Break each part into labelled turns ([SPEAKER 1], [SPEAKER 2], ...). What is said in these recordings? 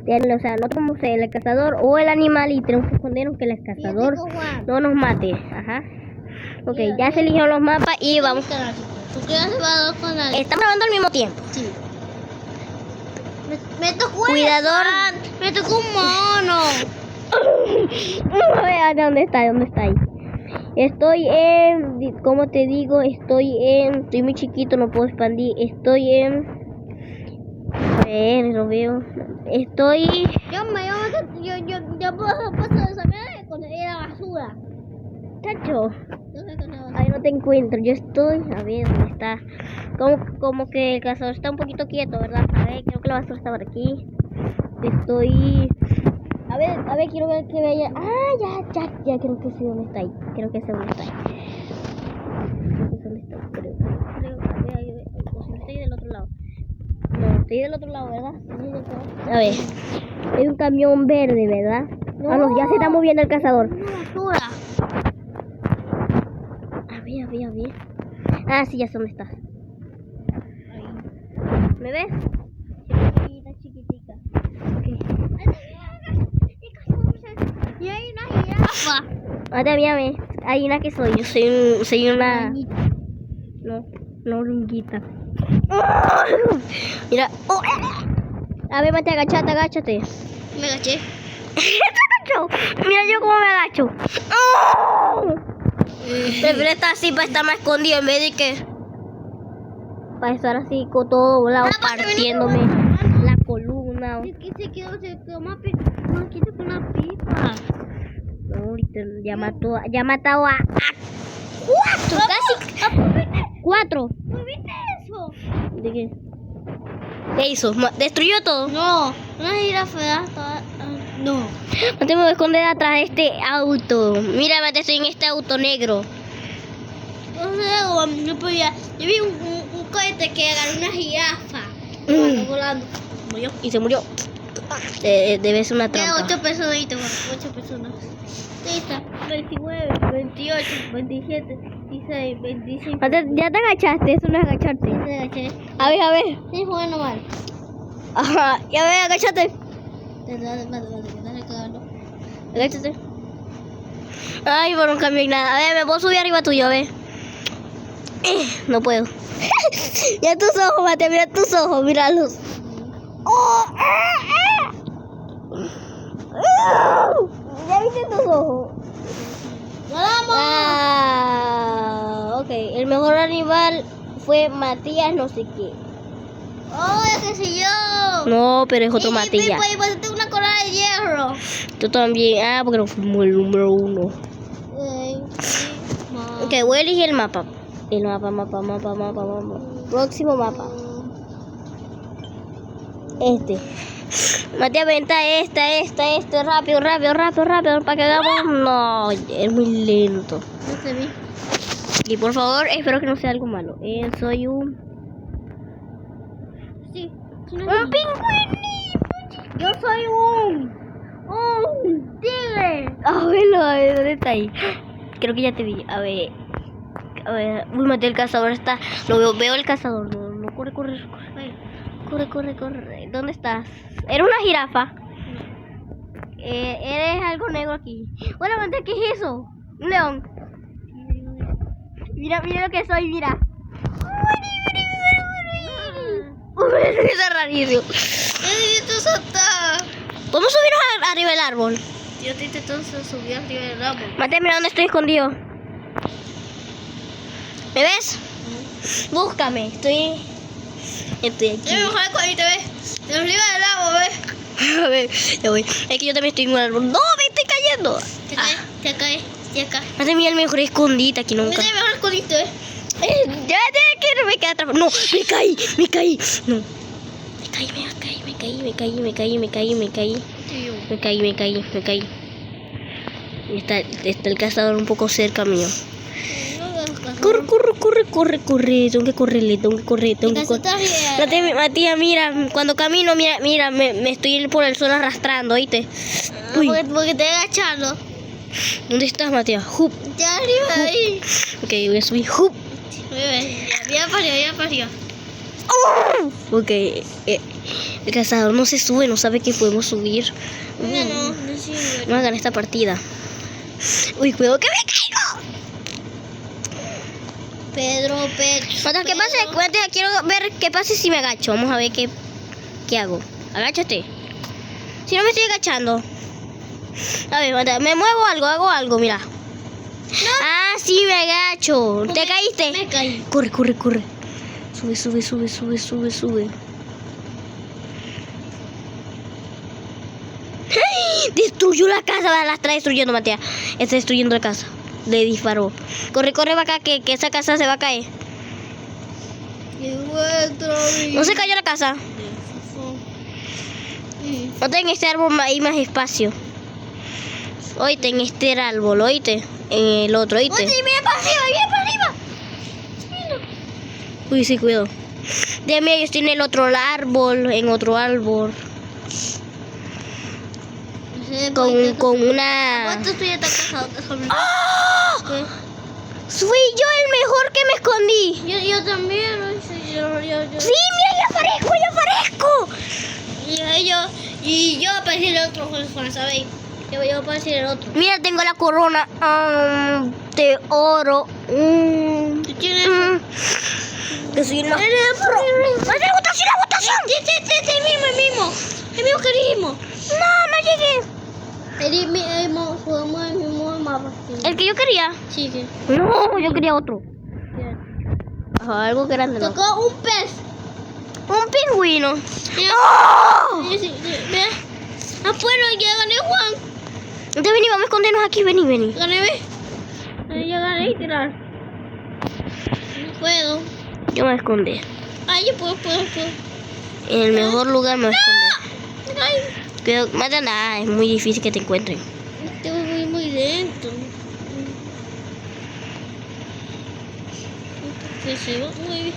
[SPEAKER 1] O sea, no como sea el cazador o el animal y tenemos que escondernos que el cazador no nos mate. Ajá. Ok, ya se eligieron los mapas y vamos. Estamos grabando al mismo tiempo.
[SPEAKER 2] Sí. Me tocó
[SPEAKER 1] Cuidador.
[SPEAKER 2] Me tocó un mono.
[SPEAKER 1] A ver, ¿dónde está? ¿Dónde está ahí? Estoy en, ¿cómo te digo? Estoy muy chiquito, no puedo expandir. Estoy en, a ver, lo veo. Estoy.
[SPEAKER 2] Yo puedo pasar esa mierda con la basura.
[SPEAKER 1] Chacho. Ahí no te encuentro. Yo estoy, a ver, ¿dónde está? Como que el cazador está un poquito quieto, ¿verdad? A ver, creo que la basura está por aquí. Estoy. A ver, quiero ver que vaya. Ah, ya, creo que sé dónde está ahí. Creo que sé dónde está ahí. Creo. A ver, o si no estoy del otro lado. No, estoy del otro lado, ¿verdad? A ver. Hay un camión verde, ¿verdad?
[SPEAKER 2] No.
[SPEAKER 1] Ah, no, ya se está moviendo el cazador.
[SPEAKER 2] Basura.
[SPEAKER 1] A ver. Ah, sí, ya sé dónde estás. ¿Me ves? Chiquitita. Okay.
[SPEAKER 2] Y hay una jirafa.
[SPEAKER 1] Ahora mírame, hay una que soy. Yo soy una. No, hormiguita. Mira. Oh. A ver, Mate, agáchate.
[SPEAKER 2] Me agaché.
[SPEAKER 1] Mira yo cómo me agacho. Oh. Prefiero estar así para estar más escondido en vez de que para estar así con todo lado partiéndome la columna.
[SPEAKER 2] Se quedó más quito con una pipa.
[SPEAKER 1] No, ahorita ya matado a 4, casi 4.
[SPEAKER 2] ¿No viste eso?
[SPEAKER 1] ¿De qué? ¿Qué hizo? ¿Destruyó todo?
[SPEAKER 2] No, una jirafa. No.
[SPEAKER 1] No te me voy a esconder atrás de este auto. Mira, Mate, estoy en este auto negro.
[SPEAKER 2] No podía. Yo vi un cohete que agarró una jirafa. Volando.
[SPEAKER 1] Murió. Y se murió. Debe ser una
[SPEAKER 2] Quedan
[SPEAKER 1] trampa.
[SPEAKER 2] 8 personas. 8 personas. 30, 29, 28, 27, 26, 25.
[SPEAKER 1] Mate, ya te agachaste, eso no es agacharte.
[SPEAKER 2] Me agaché.
[SPEAKER 1] A ver.
[SPEAKER 2] Sí, jugando mal.
[SPEAKER 1] Ajá, ya ve, agáchate. Agáchate. Ay, por un cambio y nada. A ver, me puedo subir arriba tuyo, a ver. No puedo. Ya tus ojos, Mate, mira tus ojos, míralos. Oh, ¿Ya viste tus ojos?
[SPEAKER 2] ¡Vamos!
[SPEAKER 1] Ah, ok. El mejor animal fue Matías, no sé qué.
[SPEAKER 2] ¡Oh, qué sé yo!
[SPEAKER 1] No, pero es otro Matías.
[SPEAKER 2] Y pues tengo una cola de hierro.
[SPEAKER 1] Tú también. Ah, porque no fuimos el número 1. Ok, voy a elegir el mapa. El mapa. Próximo mapa. Este. Matías, venta esta. Rápido. Para que hagamos. No, es muy lento.
[SPEAKER 2] No se ve.
[SPEAKER 1] Y por favor, espero que no sea algo malo. Soy un
[SPEAKER 2] Sí.
[SPEAKER 1] pingüinito.
[SPEAKER 2] Yo soy un tigre.
[SPEAKER 1] A ver, ¿dónde está ahí? Creo que ya te vi. A ver. Uy, Mateo, el cazador está. Veo el cazador. No, corre. Corre. ¿Dónde estás? ¿Eres una jirafa? Eres algo negro aquí. Bueno, Mateo, ¿qué es eso? Un león. Mira lo que soy, mira. Es rarísimo.
[SPEAKER 2] Necesito saltar.
[SPEAKER 1] ¿Podemos subirnos arriba del árbol?
[SPEAKER 2] Yo te intento subir arriba del árbol.
[SPEAKER 1] Mate, mira dónde estoy escondido. ¿Me ves? Búscame. Estoy aquí.
[SPEAKER 2] Yo me mejor cuando te ves. De arriba del árbol, ¿ves?
[SPEAKER 1] A ver, ya voy. Es que yo también estoy en un árbol. ¡No, me estoy cayendo!
[SPEAKER 2] Te caes.
[SPEAKER 1] Mate, mira el mejor escondite aquí nunca.
[SPEAKER 2] Mira el mejor escondite, ¿eh?
[SPEAKER 1] Ya, que no me queda atrapado. No, me caí. No. Me caí. Está el cazador un poco cerca mío. Corre. Tengo que correr. Matías, mira, cuando camino, mira, me estoy por el suelo arrastrando, ¿oíste? Uy.
[SPEAKER 2] Porque te agachando.
[SPEAKER 1] ¿Dónde estás, Matías? Hup.
[SPEAKER 2] Ya arriba de ahí.
[SPEAKER 1] Ok, voy a subir. Hup.
[SPEAKER 2] Ya para arriba.
[SPEAKER 1] Ok, El cazador no se sube, no sabe que podemos subir.
[SPEAKER 2] No sirve.
[SPEAKER 1] Vamos a ganar esta partida. Uy, cuidado que me caigo.
[SPEAKER 2] Pedro.
[SPEAKER 1] Cuando que pase, cuente, quiero ver qué pasa si me agacho. Vamos a ver qué hago. Agáchate. Si no me estoy agachando. A ver, me muevo algo, hago algo, mira.
[SPEAKER 2] No.
[SPEAKER 1] Ah, sí, me agacho. ¿Te caíste?
[SPEAKER 2] Me caí.
[SPEAKER 1] Corre. Sube. ¡Ay! Destruyó la casa, la está destruyendo, Matea. Está destruyendo la casa. Le disparó. Corre para acá, que esa casa se va a caer. No se cayó la casa. No en este árbol hay más espacio. Oíste, en este árbol, oíste. En el otro, oíste.
[SPEAKER 2] Oye, mira para arriba.
[SPEAKER 1] Uy, sí, cuidado. Mira, yo estoy en el otro árbol, Con una...
[SPEAKER 2] ¿Cuánto estoy atacando?
[SPEAKER 1] ¡Oh! Fui yo el mejor que me escondí.
[SPEAKER 2] Yo también lo hice. Yo.
[SPEAKER 1] Sí, mira, yo aparezco.
[SPEAKER 2] Y yo aparecí el otro, Juan, ¿sabéis? Yo aparecí el otro.
[SPEAKER 1] Mira, tengo la corona de oro.
[SPEAKER 2] ¿Tú tienes?
[SPEAKER 1] Que soy una... ¡Me la votación!
[SPEAKER 2] El mismo que dijimos.
[SPEAKER 1] No llegué.
[SPEAKER 2] Jugamos el mismo mapa.
[SPEAKER 1] ¿El que yo quería?
[SPEAKER 2] Sí.
[SPEAKER 1] No, yo quería otro. Algo grande, ¿no?
[SPEAKER 2] Tocó un pez.
[SPEAKER 1] Un pingüino.
[SPEAKER 2] Mira.
[SPEAKER 1] ¡Oh!
[SPEAKER 2] Mira. Ah, bueno, ya gané, Juan.
[SPEAKER 1] Entonces vení, vamos a escondernos aquí, vení.
[SPEAKER 2] Gané, ¿ves? Ya gané y tirar. No puedo.
[SPEAKER 1] Yo me voy a esconder.
[SPEAKER 2] Ay, yo puedo.
[SPEAKER 1] En el mejor lugar me voy a esconder.
[SPEAKER 2] Ay,
[SPEAKER 1] Pero más de nada, es muy difícil que te encuentren.
[SPEAKER 2] estoy muy lento. Que se va muy...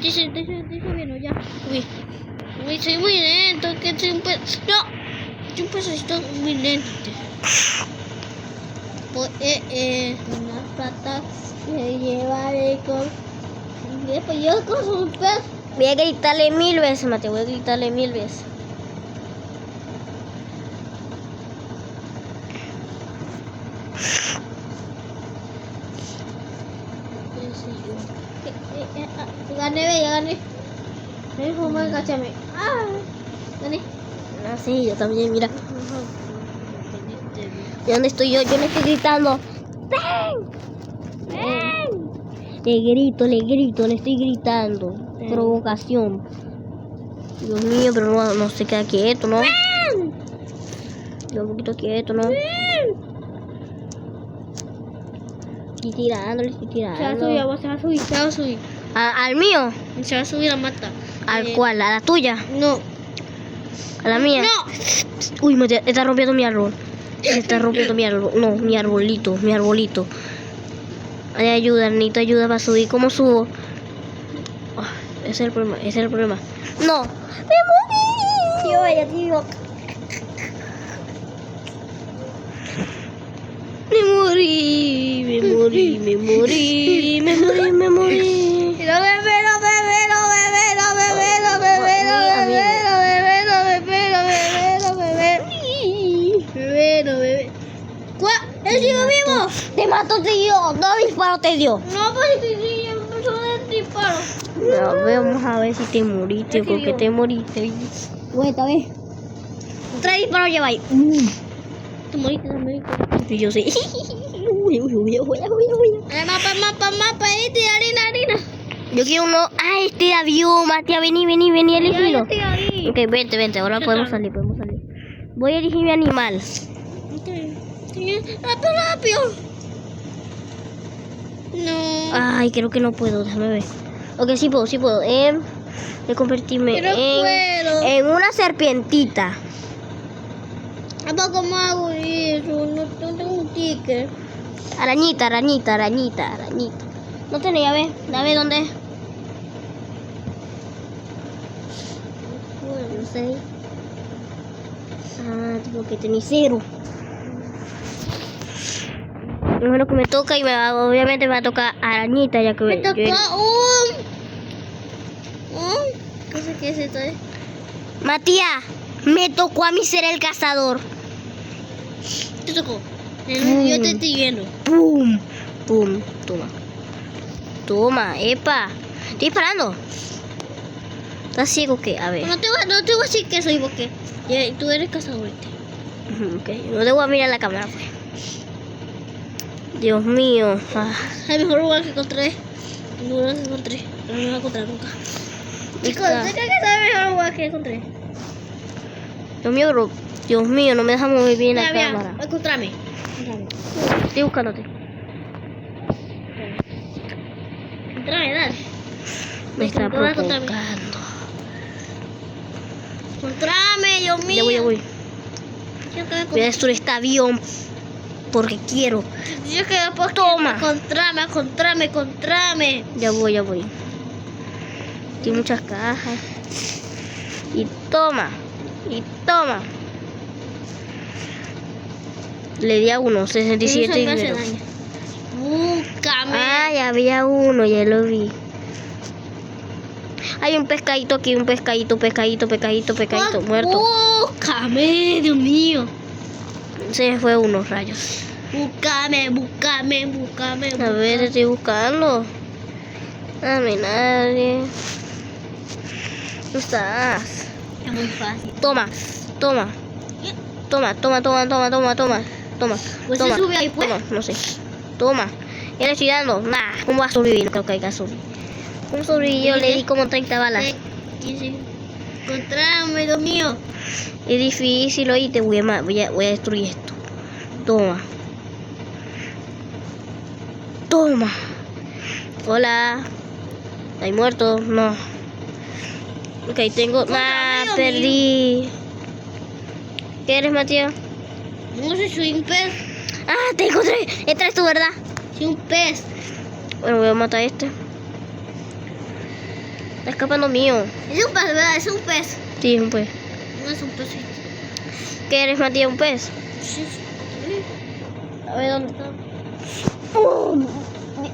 [SPEAKER 2] Dice bien, ya. Uy, soy muy lento, que soy un pez... No, soy un pececito muy lento. Pues, unas patas se llevaré con... Después yo con un pez.
[SPEAKER 1] Voy a gritarle 1000 veces, Mateo, voy a gritarle 1000 veces.
[SPEAKER 2] Ya gané. Cáchame. Gané.
[SPEAKER 1] Ah, sí, yo también, mira. ¿Y dónde estoy yo? Yo le estoy gritando. ¡Ven! Le estoy gritando. Provocación. Dios mío, pero no se queda quieto, ¿no?
[SPEAKER 2] ¡Ven!
[SPEAKER 1] Yo un poquito quieto, ¿no? Estoy tirando.
[SPEAKER 2] Se va a subir.
[SPEAKER 1] ¿Al mío?
[SPEAKER 2] Se va a subir la mata.
[SPEAKER 1] ¿Al cuál? ¿A la tuya?
[SPEAKER 2] No.
[SPEAKER 1] ¿A la mía?
[SPEAKER 2] No.
[SPEAKER 1] Uy, me está rompiendo mi árbol. Se está rompiendo mi árbol. No, mi arbolito. Ay, ayuda, necesito ayuda para subir. ¿Cómo subo? Oh, ese es el problema. No. ¡Me morí! Tío. Me morí.
[SPEAKER 2] ¡He sido vivo!
[SPEAKER 1] Te mató, tío. 2 disparos te dio.
[SPEAKER 2] No, pues si empezó a disparo.
[SPEAKER 1] No, vamos a ver si te moriste o con qué te moriste. Vuelta, ve. 3 disparos lleváis.
[SPEAKER 2] Te moriste.
[SPEAKER 1] Y yo sí. Uy.
[SPEAKER 2] Mapa, harina.
[SPEAKER 1] Yo quiero uno. Ah, este de avión, Matías. Vení, elegilo.
[SPEAKER 2] Estoy ahí.
[SPEAKER 1] Ok, vente. Ahora podemos salir. Voy a elegir mi animal.
[SPEAKER 2] Rápido. No.
[SPEAKER 1] Ay, creo que no puedo. Déjame ver. Ok, sí puedo. De convertirme
[SPEAKER 2] Pero puedo.
[SPEAKER 1] en una serpientita.
[SPEAKER 2] Papá, ¿cómo hago eso? No tengo un ticket.
[SPEAKER 1] Arañita. No tenía, dame dónde. No sé. Ah, tengo que tener 0. Es lo que me toca y obviamente me va a tocar arañita ya que
[SPEAKER 2] Me tocó un... ¿Qué es esto?
[SPEAKER 1] Matías, me tocó a mí ser el cazador.
[SPEAKER 2] Te tocó. Yo te estoy viendo.
[SPEAKER 1] ¡Pum! ¡Pum! Toma. Toma, epa. Estoy disparando. ¿Estás ciego o qué? A ver.
[SPEAKER 2] No te voy a decir que soy porque tú eres cazador.
[SPEAKER 1] Ok, no te voy a mirar la cámara, pues. Dios mío. Ah.
[SPEAKER 2] El mejor lugar que encontré. El mejor lugar que encontré. No lo voy a encontrar nunca. Chicos,
[SPEAKER 1] Está.
[SPEAKER 2] ¿usted cree que es el mejor lugar que encontré?
[SPEAKER 1] Dios mío, bro. Dios mío, no me deja mover bien la
[SPEAKER 2] Mira,
[SPEAKER 1] cámara.
[SPEAKER 2] encontrame.
[SPEAKER 1] Estoy buscándote.
[SPEAKER 2] Encontrame, dale.
[SPEAKER 1] Me está
[SPEAKER 2] Te voy a encontrar.
[SPEAKER 1] provocando.
[SPEAKER 2] Encontrame, Dios mío.
[SPEAKER 1] Ya voy.
[SPEAKER 2] Yo que
[SPEAKER 1] Voy a destruir este avión. Porque quiero.
[SPEAKER 2] Yo que después
[SPEAKER 1] Toma.
[SPEAKER 2] Encontrame.
[SPEAKER 1] Ya voy. Tiene muchas cajas. Y toma. Le di a uno, 67
[SPEAKER 2] Eso me hace
[SPEAKER 1] dinero.
[SPEAKER 2] daño. Búscame.
[SPEAKER 1] Ay, había uno, ya lo vi. Hay un pescadito aquí, un pescadito, muerto.
[SPEAKER 2] Búscame, Dios mío.
[SPEAKER 1] Se fue uno, rayos.
[SPEAKER 2] Búscame.
[SPEAKER 1] A ver, estoy buscando. Dame nadie. ¿Dónde estás?
[SPEAKER 2] Es muy fácil.
[SPEAKER 1] Toma.
[SPEAKER 2] Pues se sube ahí, pues.
[SPEAKER 1] Toma, no sé. Toma. Ya le estoy dando. Nah, ¿cómo va a sobrevivir? No creo que haya sobrevivir. ¿Cómo sobrevivió? Le di como 30 balas.
[SPEAKER 2] Encontrame, Dios mío.
[SPEAKER 1] Es difícil, oíste. Voy a destruir esto. Toma. Hola. ¿Hay muerto? No. Ok, tengo... Nah,
[SPEAKER 2] Dios
[SPEAKER 1] perdí. ¿Qué eres, Matías?
[SPEAKER 2] No sé, soy un pez.
[SPEAKER 1] Ah, te encontré. Esta es tu verdad.
[SPEAKER 2] Soy un pez.
[SPEAKER 1] Bueno, voy a matar a este. Está escapando mío.
[SPEAKER 2] Es un pez, ¿verdad? Es un pez.
[SPEAKER 1] Sí, es un pez.
[SPEAKER 2] No es un pez.
[SPEAKER 1] ¿Qué eres, Matías? ¿Un pez?
[SPEAKER 2] Sí.
[SPEAKER 1] A ver, ¿dónde está?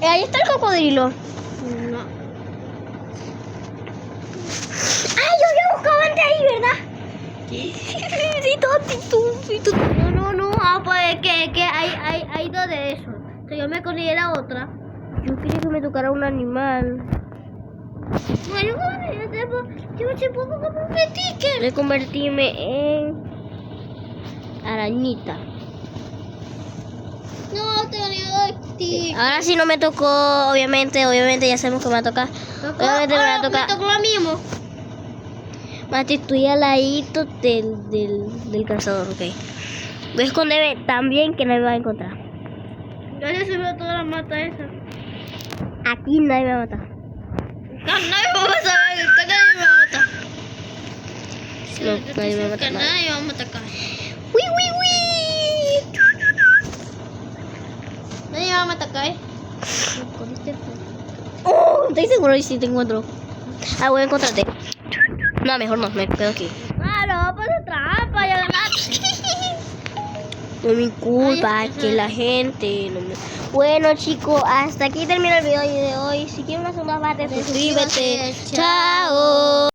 [SPEAKER 1] Ahí está el cocodrilo.
[SPEAKER 2] No.
[SPEAKER 1] ¡Ay, yo había buscado antes ahí, ¿verdad? Sí, tú.
[SPEAKER 2] No. Pues que hay dos de esos. Que yo me escondí de la otra.
[SPEAKER 1] Yo quería que me tocara un animal.
[SPEAKER 2] Bueno, yo me puedo comprar un sticker.
[SPEAKER 1] De convertirme en arañita.
[SPEAKER 2] No, tengo ni dos stickers.
[SPEAKER 1] Ahora sí no me tocó, obviamente ya sabemos que me va a tocar. Obviamente me va a
[SPEAKER 2] Me
[SPEAKER 1] tocar.
[SPEAKER 2] tocó lo mismo.
[SPEAKER 1] Mati, estoy al ladito del cazador, ok. Voy a esconderme también que nadie me va a encontrar.
[SPEAKER 2] Gracias se ve toda la mata esa.
[SPEAKER 1] Aquí nadie me va a matar.
[SPEAKER 2] Nadie me va a saber, que nadie me va a matar.
[SPEAKER 1] No, nadie me va a matar.
[SPEAKER 2] Que nadie va a matar acá.
[SPEAKER 1] ¡Uy!
[SPEAKER 2] Nadie me va a matar acá,
[SPEAKER 1] ¡Oh! Estoy seguro y si te encuentro. Ah, voy a encontrarte. No, mejor no, me quedo aquí.
[SPEAKER 2] Ah, no, pues es trampa, ya ganaste.
[SPEAKER 1] No es mi culpa
[SPEAKER 2] Ay,
[SPEAKER 1] que la gente no me... Bueno, chicos, hasta aquí termina el video de hoy. Si quieren una segunda parte, suscríbete.
[SPEAKER 2] Chao.
[SPEAKER 1] Chao.